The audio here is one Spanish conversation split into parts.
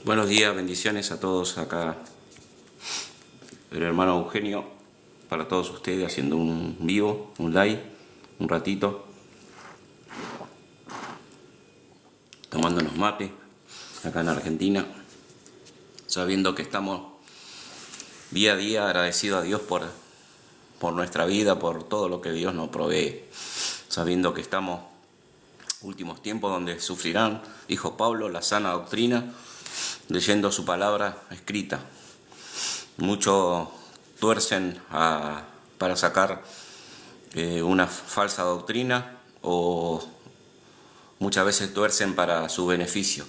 Buenos días, bendiciones a todos acá. El hermano Eugenio, para todos ustedes, haciendo un vivo, un live, un ratito, tomándonos mate acá en Argentina, sabiendo que estamos día a día agradecidos a Dios por nuestra vida, por todo lo que Dios nos provee, sabiendo que estamos últimos tiempos donde sufrirán, dijo Pablo, la sana doctrina, leyendo su palabra escrita. Muchos tuercen para sacar una falsa doctrina, o muchas veces tuercen para su beneficio.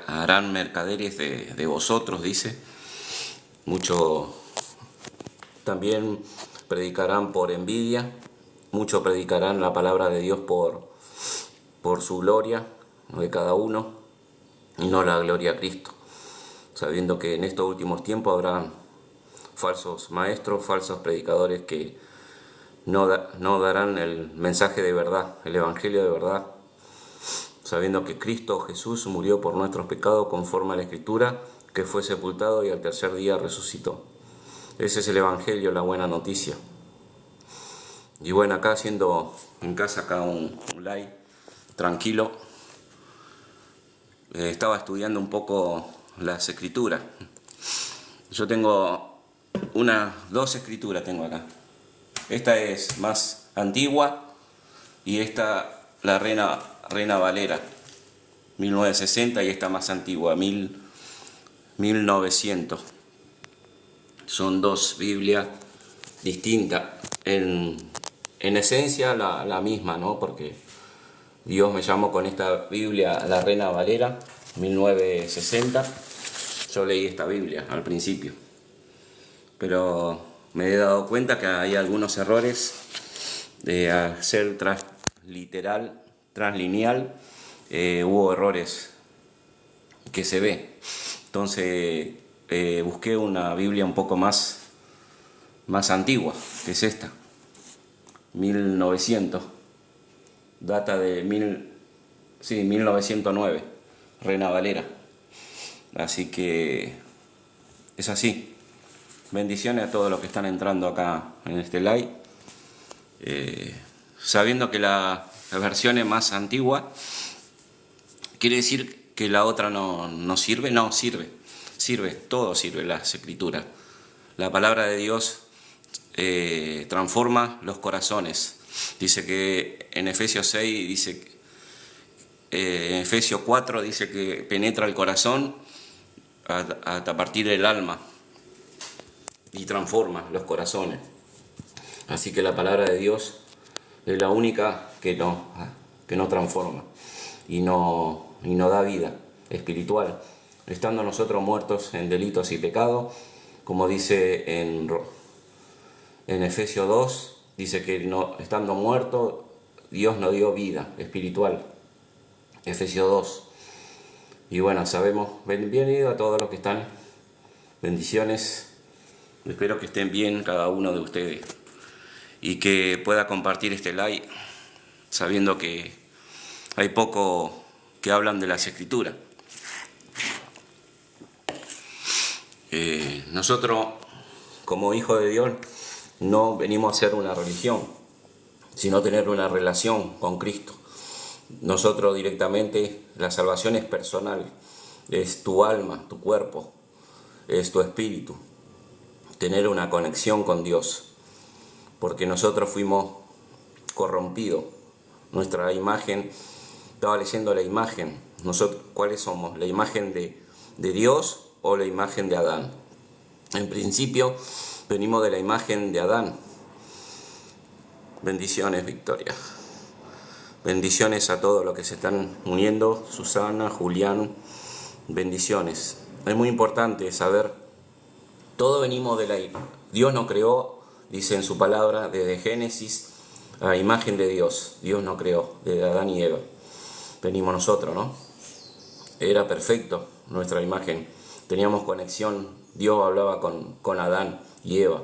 Harán mercaderes de vosotros, dice. Muchos también predicarán por envidia, muchos predicarán la palabra de Dios por su gloria de cada uno y no la gloria a Cristo, sabiendo que en estos últimos tiempos habrá falsos maestros, falsos predicadores que no darán el mensaje de verdad, el evangelio de verdad, sabiendo que Cristo Jesús murió por nuestros pecados conforme a la Escritura, que fue sepultado y al tercer día resucitó. Ese es el evangelio, la buena noticia. Y bueno, acá haciendo en casa acá un live tranquilo, estaba estudiando un poco las escrituras. Yo tengo dos escrituras tengo acá. Esta es más antigua y esta la Reina Valera 1960, y esta más antigua 1900. Son dos Biblias distintas, en esencia la misma, ¿no? Porque Dios me llamó con esta Biblia, la Reina Valera 1960. Yo leí esta Biblia al principio, pero me he dado cuenta que hay algunos errores de hacer transliteral, translineal. Hubo errores que se ve. Entonces busqué una Biblia un poco más antigua, que es esta, 1900, data de 1909, Reina Valera. Así que es así. Bendiciones a todos los que están entrando acá en este live, sabiendo que la versión es más antigua. ¿Quiere decir que la otra no sirve? No, sirve, todo sirve, las escrituras. La palabra de Dios transforma los corazones. Dice que en Efesios 6, dice, en Efesios 4 dice que penetra el corazón hasta partir el alma y transforma los corazones. Así que la palabra de Dios es la única que no transforma y no da vida espiritual, estando nosotros muertos en delitos y pecados, como dice en Efesios 2, dice que estando muerto Dios nos dio vida espiritual, Efesios 2. Y bueno, sabemos, bienvenido a todos los que están, bendiciones, espero que estén bien cada uno de ustedes y que pueda compartir este live, sabiendo que hay poco que hablan de las escrituras. Nosotros, como hijos de Dios, no venimos a hacer una religión, sino tener una relación con Cristo. Nosotros directamente, la salvación es personal, es tu alma, tu cuerpo, es tu espíritu, tener una conexión con Dios, porque nosotros fuimos corrompidos. Nuestra imagen, estaba leyendo la imagen, nosotros, ¿cuáles somos? ¿La imagen de Dios o la imagen de Adán? En principio venimos de la imagen de Adán. Bendiciones, Victoria. Bendiciones a todos los que se están uniendo, Susana, Julián, bendiciones. Es muy importante saber, todos venimos de la... Dios nos creó, dice en su palabra, desde Génesis, a imagen de Dios. Dios nos creó, desde Adán y Eva. Venimos nosotros, ¿no? Era perfecto nuestra imagen. Teníamos conexión, Dios hablaba con Adán y Eva.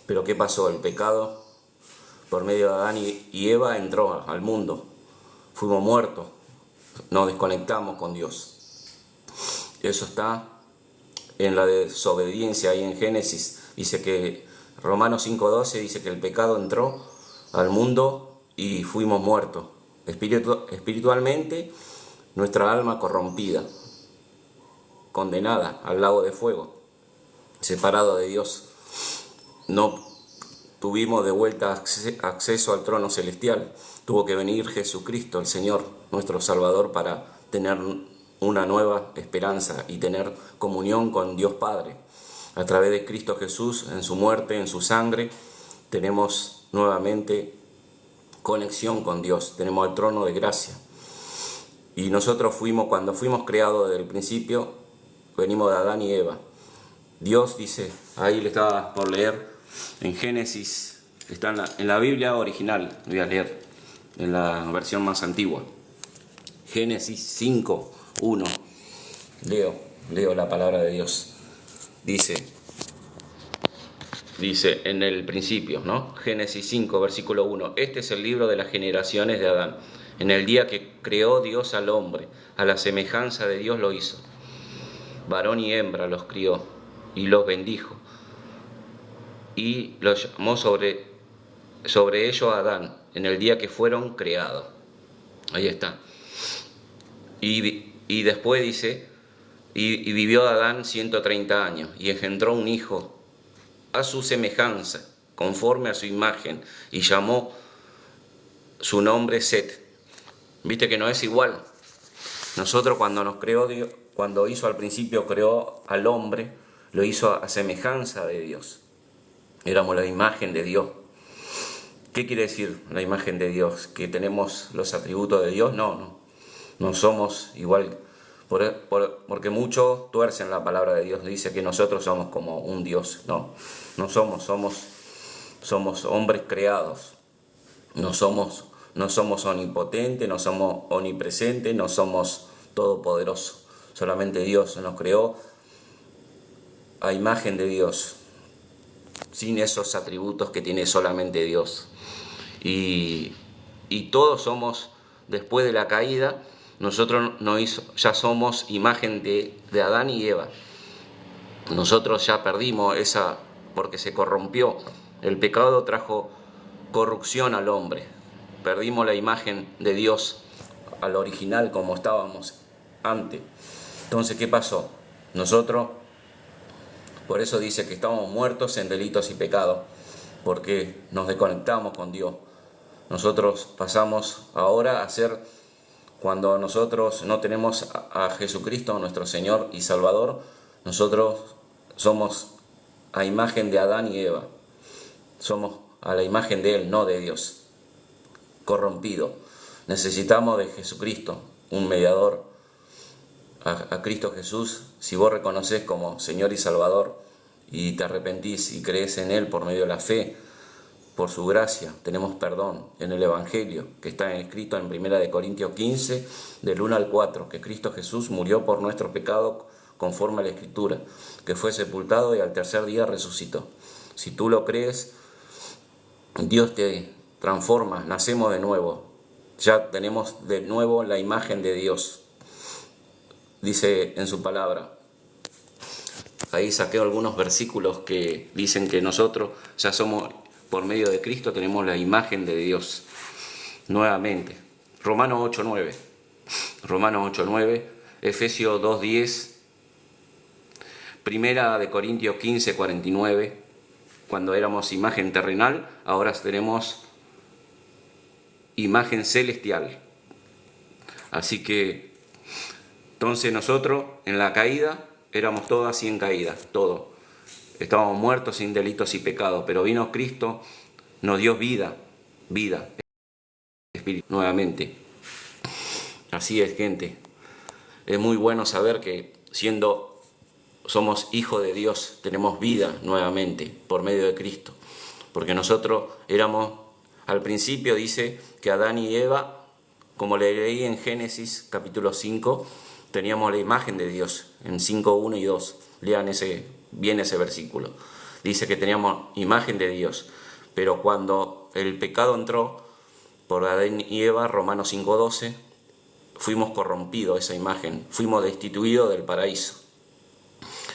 Pero ¿qué pasó? El pecado, por medio de Adán y Eva, entró al mundo. Fuimos muertos, nos desconectamos con Dios. Eso está en la desobediencia, ahí en Génesis. Dice que Romanos 5:12 dice que el pecado entró al mundo y fuimos muertos. Espiritualmente, nuestra alma corrompida, condenada al lago de fuego, separado de Dios. No tuvimos de vuelta acceso al trono celestial. Tuvo que venir Jesucristo, el Señor, nuestro Salvador, para tener una nueva esperanza y tener comunión con Dios Padre. A través de Cristo Jesús, en su muerte, en su sangre, tenemos nuevamente conexión con Dios, tenemos el trono de gracia. Y nosotros cuando fuimos creados desde el principio, venimos de Adán y Eva. Dios dice, ahí le estaba por leer, en Génesis, está en la Biblia original, voy a leer, en la versión más antigua. Génesis 5:1, leo la palabra de Dios. Dice en el principio, ¿no? Génesis 5, versículo 1. Este es el libro de las generaciones de Adán. En el día que creó Dios al hombre, a la semejanza de Dios lo hizo. Varón y hembra los crió y los bendijo. Y los llamó sobre ellos a Adán, en el día que fueron creados. Ahí está. Y después dice, y vivió Adán 130 años, y engendró un hijo a su semejanza, conforme a su imagen, y llamó su nombre Set. Viste que no es igual. Nosotros cuando nos creó Dios, cuando hizo al principio, creó al hombre, lo hizo a semejanza de Dios. Éramos la imagen de Dios. ¿Qué quiere decir la imagen de Dios? ¿Que tenemos los atributos de Dios? No somos igual. Porque muchos tuercen la palabra de Dios, dice que nosotros somos como un Dios. No somos hombres creados. No somos omnipotentes, no somos omnipresentes, no somos todopoderosos. Solamente Dios nos creó a imagen de Dios, sin esos atributos que tiene solamente Dios. Y todos somos, después de la caída, nosotros ya somos imagen de Adán y Eva. Nosotros ya perdimos esa, porque se corrompió. El pecado trajo corrupción al hombre. Perdimos la imagen de Dios al original como estábamos antes. Entonces, ¿qué pasó? Nosotros, por eso dice que estamos muertos en delitos y pecados, porque nos desconectamos con Dios. Nosotros pasamos ahora a ser, cuando nosotros no tenemos a Jesucristo, nuestro Señor y Salvador, nosotros somos a imagen de Adán y Eva. Somos a la imagen de Él, no de Dios. Corrompido. Necesitamos de Jesucristo, un mediador. A Cristo Jesús, si vos reconoces como Señor y Salvador y te arrepentís y crees en Él por medio de la fe, por su gracia, tenemos perdón en el Evangelio, que está escrito en 1 Corintios 15, del 1 al 4, que Cristo Jesús murió por nuestro pecado conforme a la Escritura, que fue sepultado y al tercer día resucitó. Si tú lo crees, Dios te transforma, nacemos de nuevo, ya tenemos de nuevo la imagen de Dios. Dice en su palabra, ahí saqué algunos versículos que dicen que nosotros ya somos, por medio de Cristo, tenemos la imagen de Dios nuevamente. Romanos 8:9, Efesios 2:10, Primera de Corintios 15:49, cuando éramos imagen terrenal, ahora tenemos imagen celestial. Así que entonces nosotros en la caída éramos todos así en caída, todo. Estábamos muertos sin delitos y pecados, pero vino Cristo, nos dio vida, espíritu, nuevamente. Así es, gente. Es muy bueno saber que somos hijos de Dios, tenemos vida nuevamente por medio de Cristo. Porque nosotros éramos, al principio dice que Adán y Eva, como le leí en Génesis capítulo 5, teníamos la imagen de Dios, en 5:1 y 2. Lean bien ese versículo. Dice que teníamos imagen de Dios. Pero cuando el pecado entró por Adán y Eva, Romanos 5:12, fuimos corrompidos esa imagen, fuimos destituidos del paraíso.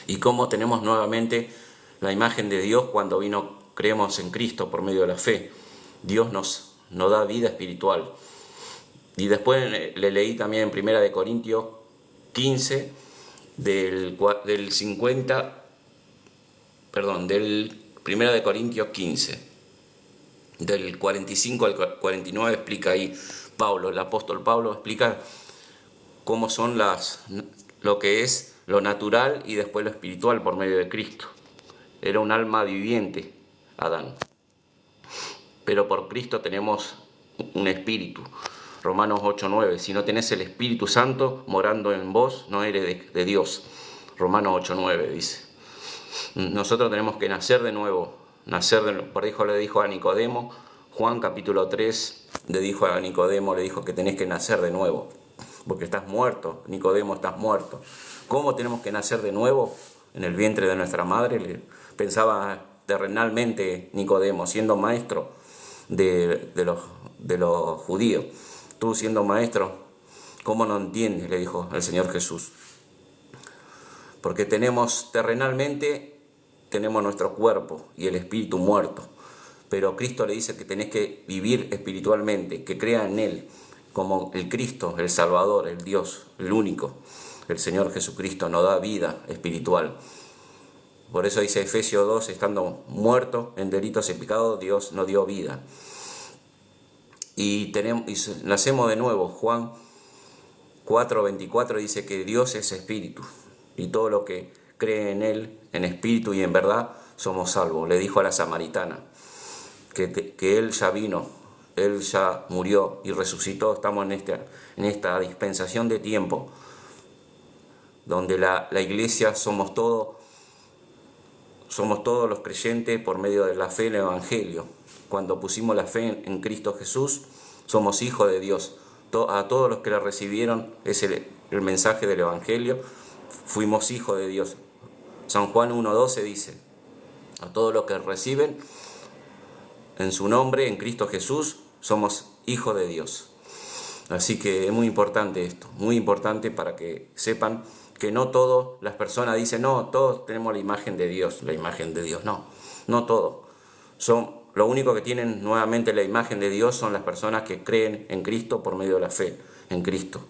Y cómo tenemos nuevamente la imagen de Dios cuando creemos en Cristo por medio de la fe. Dios nos da vida espiritual. Y después le leí también en 1 Corintios 15, del 1 Corintios 15, del 45 al 49, explica ahí Pablo, el apóstol Pablo, explica cómo son lo que es lo natural y después lo espiritual por medio de Cristo. Era un alma viviente, Adán. Pero por Cristo tenemos un espíritu. Romanos 8:9, si no tenés el Espíritu Santo morando en vos, no eres de Dios. Romanos 8:9 dice. Nosotros tenemos que nacer de nuevo. Por eso le dijo a Nicodemo, Juan capítulo 3, le dijo a Nicodemo, le dijo que tenés que nacer de nuevo. Porque estás muerto, Nicodemo, estás muerto. ¿Cómo tenemos que nacer de nuevo? En el vientre de nuestra madre. Pensaba terrenalmente Nicodemo, siendo maestro de los judíos. Tú siendo maestro, ¿cómo no entiendes?, le dijo el Señor Jesús. Porque terrenalmente tenemos nuestro cuerpo y el espíritu muerto. Pero Cristo le dice que tenés que vivir espiritualmente, que crea en Él, como el Cristo, el Salvador, el Dios, el único. El Señor Jesucristo nos da vida espiritual. Por eso dice Efesios 2, estando muertos en delitos y pecados, Dios nos dio vida. Y nacemos de nuevo. Juan 4:24 dice que Dios es espíritu. Y todo lo que cree en Él, en espíritu y en verdad, somos salvos. Le dijo a la samaritana que Él ya vino, Él ya murió y resucitó. Estamos en esta dispensación de tiempo, donde la iglesia somos todos los creyentes por medio de la fe en el Evangelio. Cuando pusimos la fe en Cristo Jesús, somos hijos de Dios. A todos los que la recibieron, es el mensaje del Evangelio, fuimos hijos de Dios. San Juan 1:12 dice, a todos los que reciben en su nombre, en Cristo Jesús, somos hijos de Dios. Así que es muy importante esto, muy importante para que sepan que no todas las personas dicen, no, todos tenemos la imagen de Dios. La imagen de Dios, no todos. Lo único que tienen nuevamente la imagen de Dios son las personas que creen en Cristo por medio de la fe en Cristo.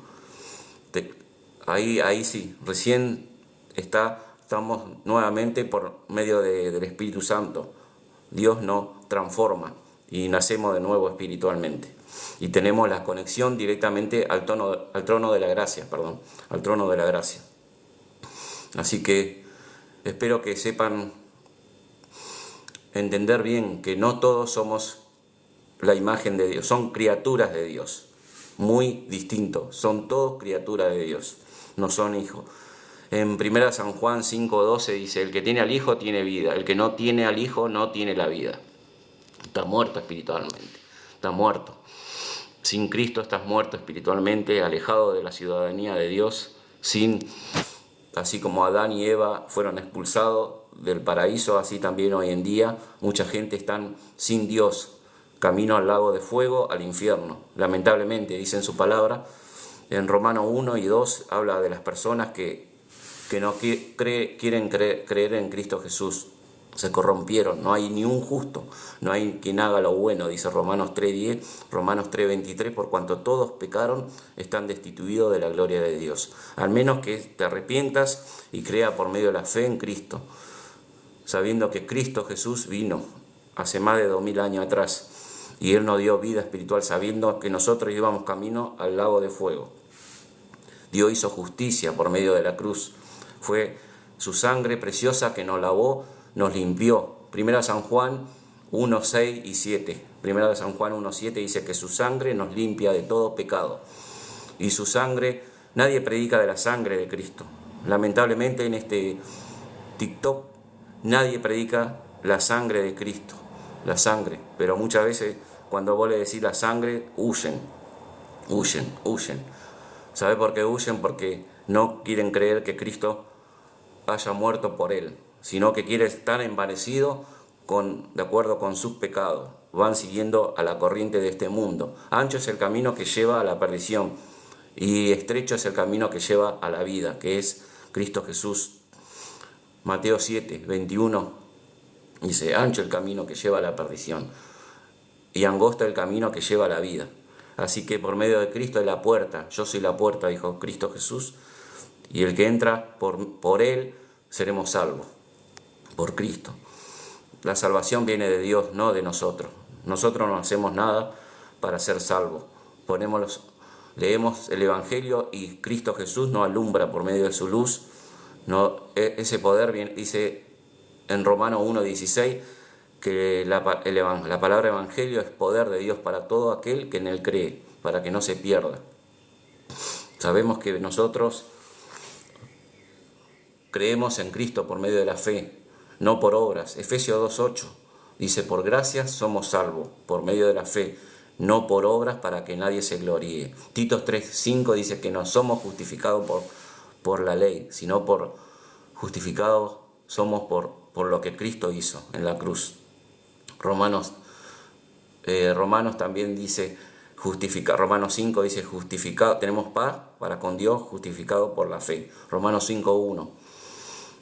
Ahí sí, recién estamos nuevamente por medio del Espíritu Santo. Dios nos transforma y nacemos de nuevo espiritualmente. Y tenemos la conexión directamente al trono de la gracia, al trono de la gracia. Así que espero que sepan entender bien que no todos somos la imagen de Dios, son criaturas de Dios, muy distintos, son todos criaturas de Dios, no son hijos. En 1 San Juan 5:12 dice, el que tiene al Hijo tiene vida, el que no tiene al Hijo no tiene la vida. Está muerto espiritualmente, está muerto. Sin Cristo estás muerto espiritualmente, alejado de la ciudadanía de Dios, así como Adán y Eva fueron expulsados del paraíso, así también hoy en día mucha gente está sin Dios, camino al lago de fuego, al infierno. Lamentablemente, dice en su palabra, en Romanos 1 y 2 habla de las personas que no quieren creer en Cristo Jesús. Se corrompieron, no hay ni un justo, no hay quien haga lo bueno, dice Romanos 3:10, Romanos 3:23, por cuanto todos pecaron, están destituidos de la gloria de Dios. Al menos que te arrepientas y crea por medio de la fe en Cristo, sabiendo que Cristo Jesús vino hace más de 2000 años atrás y Él nos dio vida espiritual, sabiendo que nosotros íbamos camino al lago de fuego. Dios hizo justicia por medio de la cruz, fue su sangre preciosa que nos lavó, nos limpió. 1 San Juan 1:6 y 7. 1 San Juan 1:7 dice que su sangre nos limpia de todo pecado. Y su sangre, nadie predica de la sangre de Cristo. Lamentablemente en este TikTok nadie predica la sangre de Cristo. La sangre. Pero muchas veces cuando vos le decís la sangre, huyen. ¿Sabe por qué huyen? Porque no quieren creer que Cristo haya muerto por él, sino que quiere estar envanecido de acuerdo con sus pecados. Van siguiendo a la corriente de este mundo. Ancho es el camino que lleva a la perdición y estrecho es el camino que lleva a la vida, que es Cristo Jesús. Mateo 7, 21 dice, ancho el camino que lleva a la perdición y angosto el camino que lleva a la vida. Así que por medio de Cristo es la puerta. Yo soy la puerta, dijo Cristo Jesús, y el que entra por Él seremos salvos, por Cristo. La salvación viene de Dios, no de nosotros. Nosotros no hacemos nada para ser salvos. Leemos el Evangelio y Cristo Jesús nos alumbra por medio de su luz. Ese poder viene, dice en Romanos 1:16, que la palabra evangelio es poder de Dios para todo aquel que en él cree, para que no se pierda. Sabemos que nosotros creemos en Cristo por medio de la fe, no por obras. Efesios 2:8 dice, por gracia somos salvos, por medio de la fe, no por obras para que nadie se gloríe. Tito 3:5 dice que no somos justificados por la ley, sino justificados somos por lo que Cristo hizo en la cruz. Romanos también dice, Romanos 5 dice, justificado, tenemos paz para con Dios, justificado por la fe. Romanos 5:1.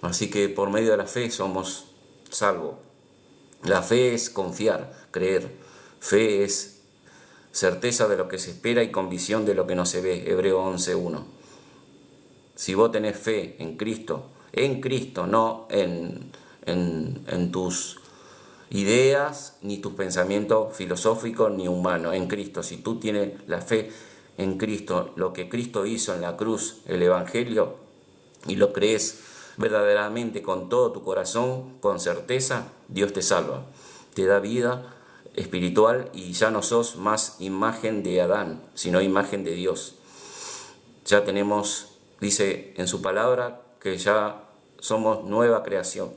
Así que por medio de la fe somos salvos. La fe es confiar, creer. Fe es certeza de lo que se espera y convicción de lo que no se ve. Hebreo 11:1. Si vos tenés fe en Cristo, no en tus ideas, ni tus pensamientos filosóficos, ni humanos, en Cristo. Si tú tienes la fe en Cristo, lo que Cristo hizo en la cruz, el Evangelio, y lo crees verdaderamente con todo tu corazón, con certeza, Dios te salva, te da vida espiritual y ya no sos más imagen de Adán, sino imagen de Dios. Ya tenemos, dice en su palabra, que ya somos nueva creación.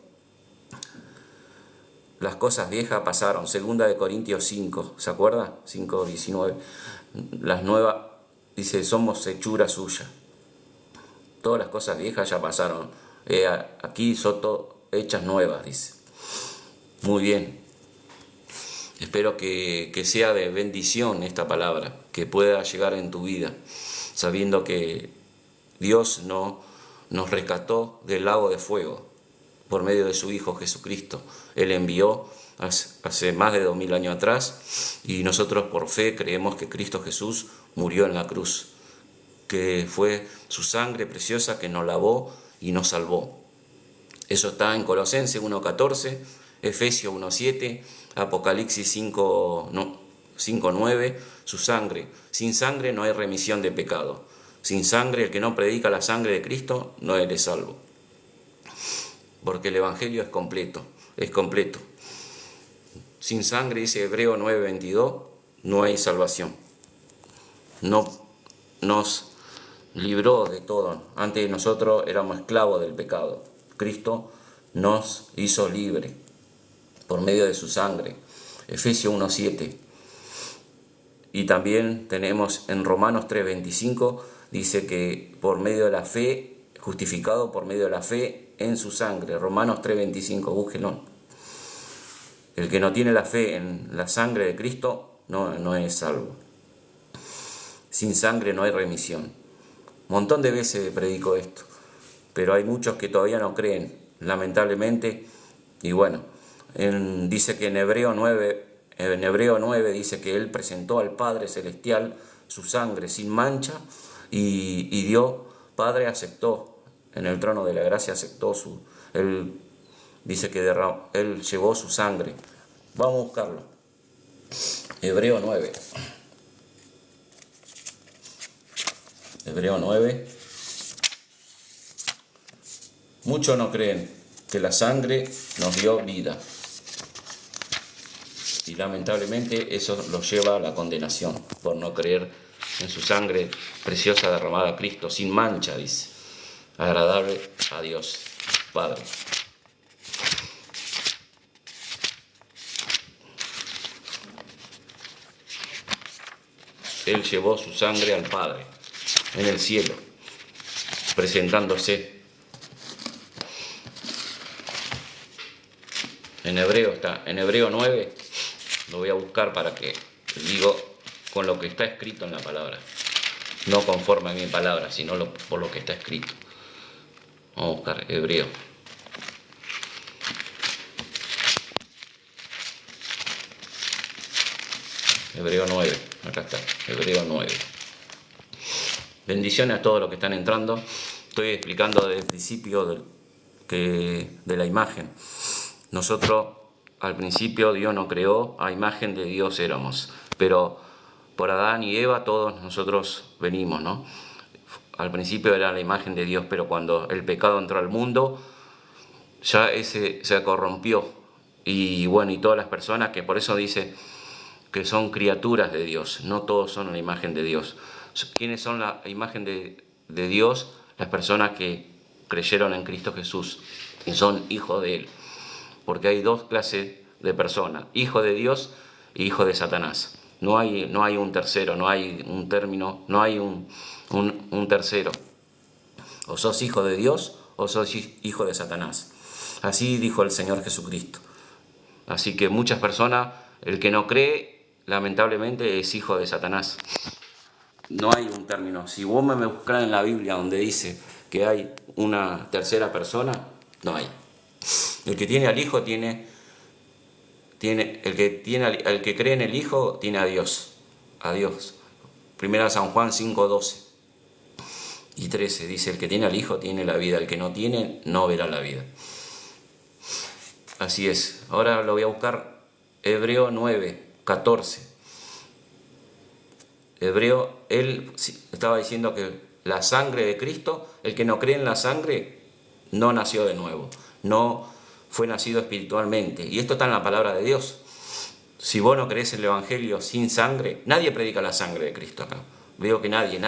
Las cosas viejas pasaron, 2 Corintios 5, ¿se acuerda? 5:19. Las nuevas, dice, somos hechura suya. Todas las cosas viejas ya pasaron. Aquí son hechas nuevas, dice. Muy bien. Espero que sea de bendición esta palabra, que pueda llegar en tu vida, sabiendo que Dios nos rescató del lago de fuego por medio de su Hijo Jesucristo. Él envió hace más de 2000 años atrás y nosotros por fe creemos que Cristo Jesús murió en la cruz, que fue su sangre preciosa que nos lavó y nos salvó. Eso está en Colosenses 1:14, Efesios 1:7, Apocalipsis 5:9, su sangre. Sin sangre no hay remisión de pecado. Sin sangre, el que no predica la sangre de Cristo no eres salvo. Porque el Evangelio es completo. Sin sangre, dice Hebreo 9:22, no hay salvación. No nos libró de todo. Antes nosotros éramos esclavos del pecado. Cristo nos hizo libre por medio de su sangre. Efesios 1:7. Y también tenemos en Romanos 3:25, dice que por medio de la fe, justificado por medio de la fe en su sangre. Romanos 3:25, búsquenlo. El que no tiene la fe en la sangre de Cristo no es salvo. Sin sangre no hay remisión. Un montón de veces predico esto, pero hay muchos que todavía no creen, lamentablemente. Y bueno, dice que en Hebreo 9 dice que Él presentó al Padre Celestial su sangre sin mancha y Dios Padre aceptó, en el trono de la gracia aceptó Él dice que Él llevó su sangre. Vamos a buscarlo. Hebreo 9. Hebreo 9. Muchos no creen que la sangre nos dio vida. Y lamentablemente eso los lleva a la condenación, por no creer en su sangre preciosa derramada a Cristo, sin mancha, dice, agradable a Dios Padre. Él llevó su sangre al Padre en el cielo, presentándose. En Hebreo 9, lo voy a buscar para que digo con lo que está escrito en la palabra. no conforme a mi palabra, sino por lo que está escrito. Vamos a buscar Hebreo. Hebreo 9, acá está, Hebreo 9. Bendiciones a todos los que están entrando. Estoy explicando desde el principio de la imagen. Nosotros, al principio, Dios nos creó, a imagen de Dios éramos. Pero por Adán y Eva todos nosotros venimos, ¿no? Al principio era la imagen de Dios, pero cuando el pecado entró al mundo, ya ese se corrompió. Y bueno, y todas las personas, que por eso dice que son criaturas de Dios, no todos son la imagen de Dios. ¿Quiénes son la imagen de Dios? Las personas que creyeron en Cristo Jesús y son hijos de Él. Porque hay dos clases de personas, hijo de Dios y hijo de Satanás. No hay un tercero, no hay un término, no hay un tercero. O sos hijo de Dios o sos hijo de Satanás. Así dijo el Señor Jesucristo. Así que muchas personas, el que no cree, lamentablemente es hijo de Satanás. No hay un término. Si vos me buscás en la Biblia donde dice que hay una tercera persona, no hay. El que tiene al Hijo el que cree en el Hijo tiene a Dios. A Dios. Primera San Juan 5, 12 y 13 dice: el que tiene al Hijo tiene la vida, el que no tiene no verá la vida. Así es. Ahora lo voy a buscar, Hebreo 9, 14. Hebreo, él estaba diciendo que la sangre de Cristo, el que no cree en la sangre, no nació de nuevo, no fue nacido espiritualmente. Y esto está en la palabra de Dios. Si vos no crees el Evangelio sin sangre, nadie predica la sangre de Cristo acá. Veo que nadie.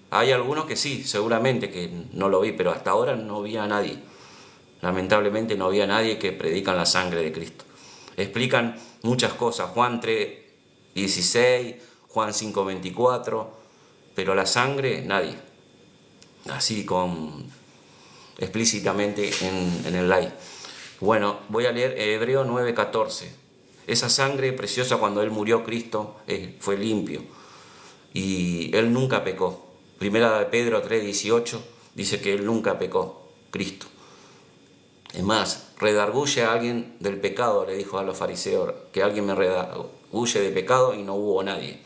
Hay algunos que sí, seguramente que no lo vi, pero hasta ahora no vi a nadie. Lamentablemente no había nadie que predican la sangre de Cristo. Explican muchas cosas, Juan 3, 16, Juan 5, 24, pero la sangre, nadie. Así explícitamente en el live. Bueno, voy a leer Hebreo 9, 14. Esa sangre preciosa, cuando Él murió, Cristo fue limpio. Y Él nunca pecó. Primera de Pedro 3, 18 dice que Él nunca pecó, Cristo. Es más, redarguye a alguien del pecado, le dijo a los fariseos, que alguien me redarguye de pecado, y no hubo nadie.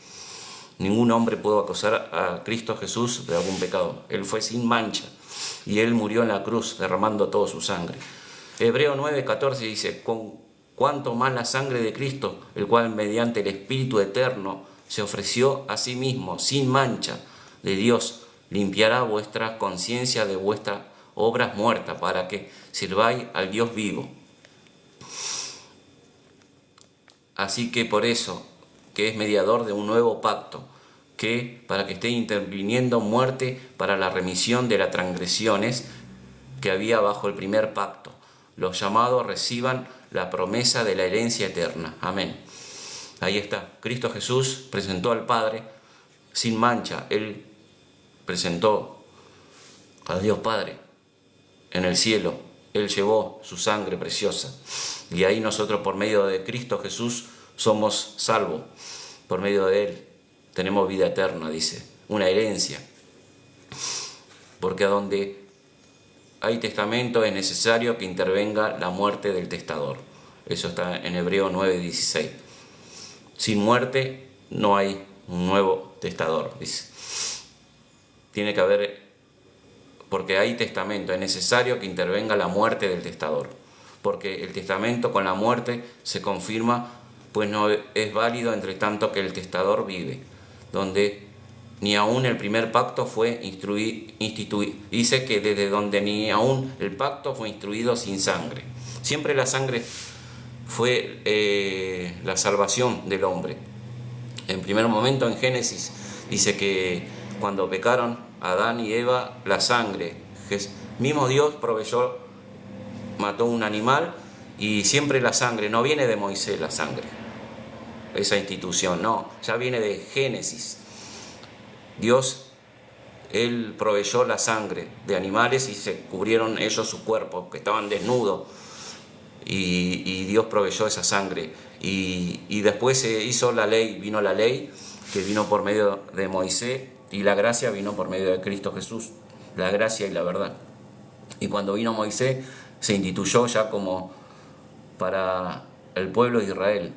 Ningún hombre pudo acusar a Cristo Jesús de algún pecado. Él fue sin mancha y Él murió en la cruz derramando toda su sangre. Hebreo 9, 14 dice: con cuánto más la sangre de Cristo, el cual mediante el Espíritu eterno se ofreció a sí mismo sin mancha de Dios, limpiará vuestra conciencia de vuestras obras muertas, para que sirváis al Dios vivo. Así que por eso, que es mediador de un nuevo pacto, que para que esté interviniendo muerte para la remisión de las transgresiones que había bajo el primer pacto, los llamados reciban la promesa de la herencia eterna. Amén. Ahí está. Cristo Jesús presentó al Padre sin mancha. Él presentó a Dios Padre en el cielo. Él llevó su sangre preciosa. Y ahí nosotros, por medio de Cristo Jesús, somos salvos. Por medio de Él tenemos vida eterna, dice, una herencia. Porque a donde hay testamento es necesario que intervenga la muerte del testador. Eso está en Hebreo 9, 16. Sin muerte no hay un nuevo testador, dice. Tiene que haber, porque hay testamento, es necesario que intervenga la muerte del testador. Porque el testamento con la muerte se confirma, pues no es válido entre tanto que el testador vive, donde ni aún el primer pacto fue instituido. Dice que desde donde ni aún el pacto fue instruido sin sangre. Siempre la sangre fue la salvación del hombre. En primer momento, en Génesis, dice que cuando pecaron Adán y Eva, la sangre, mismo Dios proveyó, mató un animal, y siempre la sangre, no viene de Moisés la sangre, esa institución, no, ya viene de Génesis. Dios, Él proveyó la sangre de animales y se cubrieron ellos sus cuerpos, que estaban desnudos, y Dios proveyó esa sangre. Y después se hizo la ley, vino la ley, que vino por medio de Moisés, y la gracia vino por medio de Cristo Jesús, la gracia y la verdad. Y cuando vino Moisés, se instituyó ya como para el pueblo de Israel.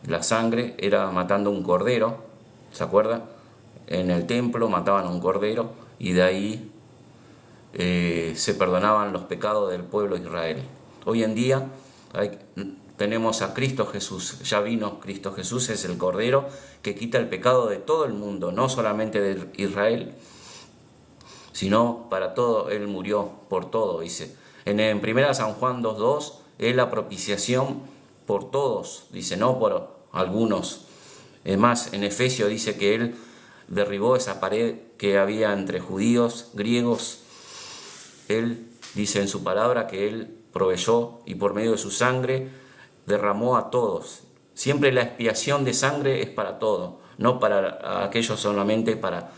La sangre era matando un cordero, ¿se acuerda? En el templo mataban a un cordero y de ahí se perdonaban los pecados del pueblo de Israel. Hoy en día tenemos a Cristo Jesús, ya vino Cristo Jesús, es el Cordero que quita el pecado de todo el mundo, no solamente de Israel, sino para todo. Él murió por todo, dice. En 1 San Juan 2.2, es la propiciación por todos, dice, no por algunos. Es más, en Efesios dice que Él derribó esa pared que había entre judíos, griegos. Él dice en su palabra que Él proveyó y por medio de su sangre derramó a todos. Siempre la expiación de sangre es para todo, no para aquellos solamente para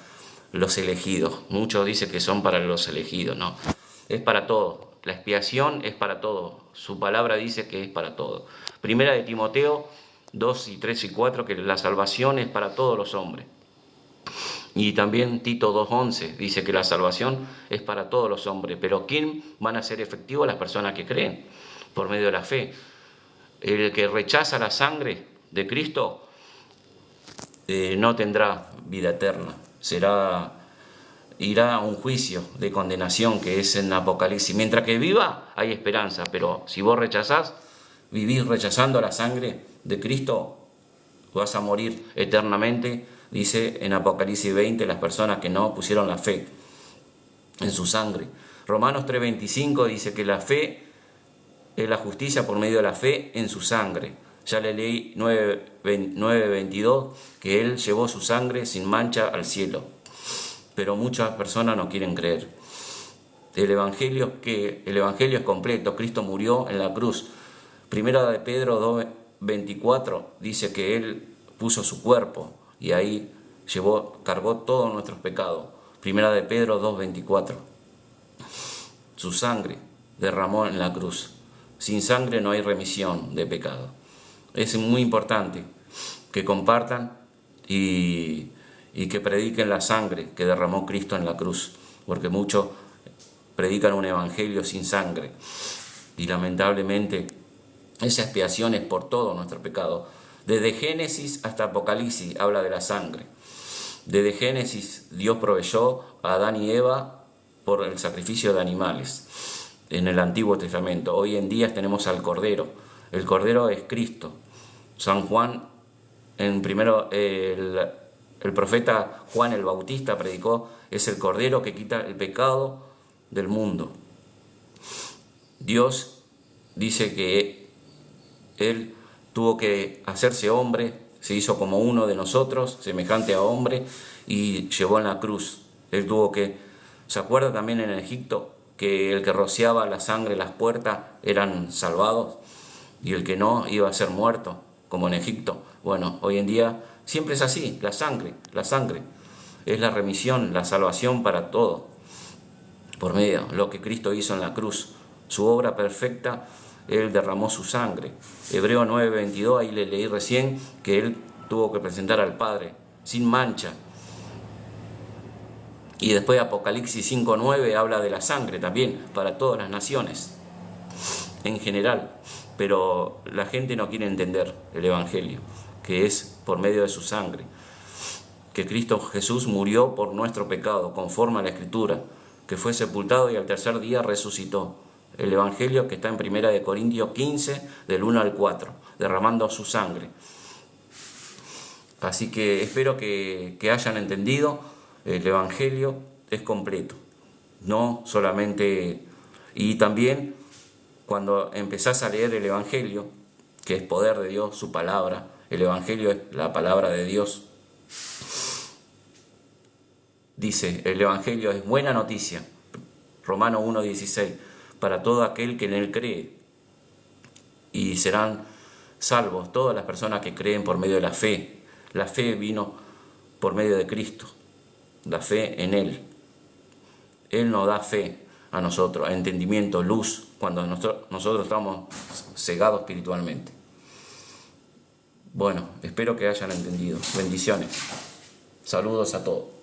los elegidos. Muchos dicen que son para los elegidos, no. Es para todo. La expiación es para todo. Su palabra dice que es para todo. Primera de Timoteo 2 y 3 y 4, que la salvación es para todos los hombres. Y también Tito 2.11 dice que la salvación es para todos los hombres. Pero ¿quién van a ser efectivos? Las personas que creen por medio de la fe. El que rechaza la sangre de Cristo no tendrá vida eterna. Irá a un juicio de condenación que es en Apocalipsis. Mientras que viva hay esperanza, pero si vos vivís rechazando la sangre de Cristo, vas a morir eternamente. Dice en Apocalipsis 20 las personas que no pusieron la fe en su sangre. Romanos 3.25 dice que la fe es la justicia por medio de la fe en su sangre. Ya le leí 9.22 que Él llevó su sangre sin mancha al cielo. Pero muchas personas no quieren creer. El Evangelio es completo. Cristo murió en la cruz. Primera de Pedro 2.24 dice que Él puso su cuerpo y ahí cargó todos nuestros pecados. Primera de Pedro 2.24. Su sangre derramó en la cruz. Sin sangre no hay remisión de pecado. Es muy importante que compartan y que prediquen la sangre que derramó Cristo en la cruz, porque muchos predican un evangelio sin sangre y lamentablemente esa expiación es por todo nuestro pecado. Desde Génesis hasta Apocalipsis habla de la sangre. Desde Génesis Dios proveyó a Adán y Eva por el sacrificio de animales en el Antiguo Testamento. Hoy en día tenemos al Cordero. El Cordero es Cristo. San Juan, el profeta Juan el Bautista predicó, es el Cordero que quita el pecado del mundo. Dios dice que Él tuvo que hacerse hombre, se hizo como uno de nosotros, semejante a hombre, y llevó en la cruz. Él ¿se acuerda también en Egipto que el que rociaba la sangre en las puertas eran salvados y el que no iba a ser muerto, como en Egipto? Bueno, hoy en día siempre es así, la sangre es la remisión, la salvación para todo, por medio de lo que Cristo hizo en la cruz, su obra perfecta. Él derramó su sangre. Hebreo 9.22, ahí le leí recién que Él tuvo que presentar al Padre sin mancha. Y después Apocalipsis 5.9 habla de la sangre también para todas las naciones en general. Pero la gente no quiere entender el Evangelio, que es por medio de su sangre, que Cristo Jesús murió por nuestro pecado, conforme a la Escritura, que fue sepultado y al tercer día resucitó. El Evangelio que está en 1 Corintios 15, del 1 al 4, derramando su sangre. Así que espero que hayan entendido. El Evangelio es completo, no solamente. Y también cuando empezás a leer el Evangelio, que es poder de Dios, su palabra, el Evangelio es la palabra de Dios. Dice, el Evangelio es buena noticia, Romanos 1.16, para todo aquel que en Él cree, y serán salvos todas las personas que creen por medio de la fe. La fe vino por medio de Cristo, la fe en Él. Él nos da fe a nosotros, entendimiento, luz, cuando nosotros estamos cegados espiritualmente. Bueno, espero que hayan entendido. Bendiciones. Saludos a todos.